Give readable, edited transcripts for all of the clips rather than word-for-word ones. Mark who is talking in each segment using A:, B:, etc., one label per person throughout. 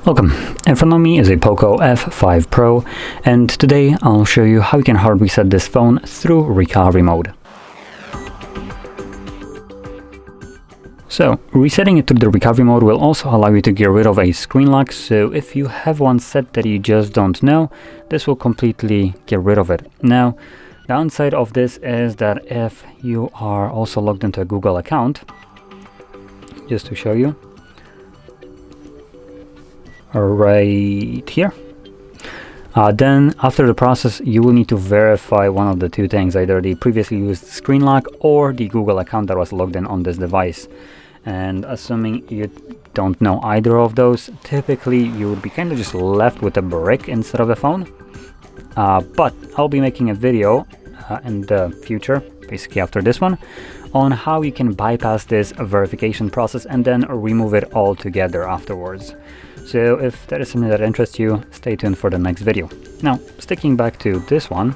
A: Welcome. In front of me is a POCO F5 Pro, and today I'll show you how you can hard reset this phone through recovery mode. So, resetting it through the recovery mode will also allow you to get rid of a screen lock, so if you have one set that you just don't know, this will completely get rid of it. Now, downside of this is that if you are also logged into a Google account, just to show you, right here, then after the process you will need to verify one of the two things, either the previously used screen lock or the Google account that was logged in on this device. And assuming you don't know either of those, typically you would be kind of just left with a brick instead of the phone. But I'll be making a video in the future, basically after this one, on how you can bypass this verification process and then remove it altogether afterwards. So if that is something that interests you, stay tuned for the next video. Now, sticking back to this one,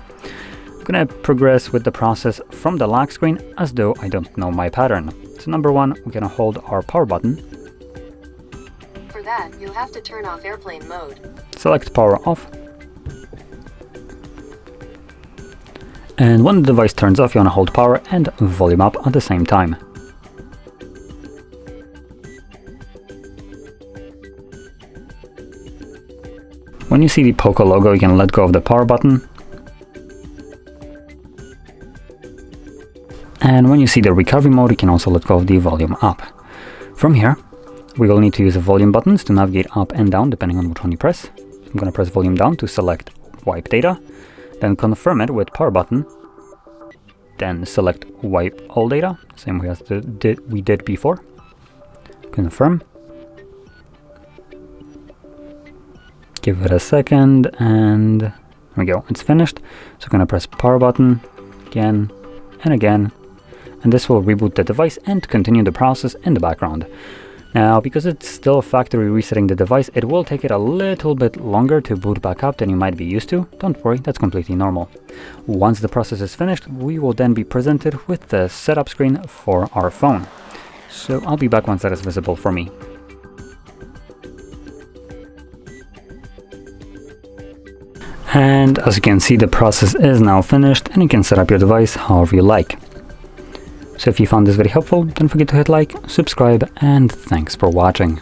A: I'm gonna progress with the process from the lock screen as though I don't know my pattern. So number one, we're gonna hold our power button.
B: For that, you'll have to turn off airplane mode.
A: Select power off. And when the device turns off, you wanna hold power and volume up at the same time. When you see the POCO logo, you can let go of the power button. And when you see the recovery mode, you can also let go of the volume up. From here, we will need to use the volume buttons to navigate up and down depending on which one you press. I'm going to press volume down to select wipe data, then confirm it with power button, then select wipe all data, same way as we did before. Confirm. Give it a second, and there we go, it's finished. So I'm going to press power button again and again, and this will reboot the device and continue the process in the background. Now, because it's still factory resetting the device, it will take it a little bit longer to boot back up than you might be used to. Don't worry, that's completely normal. Once the process is finished, we will then be presented with the setup screen for our phone. So I'll be back once that is visible for me. And as you can see, the process is now finished and you can set up your device however you like. So if you found this very helpful, don't forget to hit like, subscribe, and thanks for watching.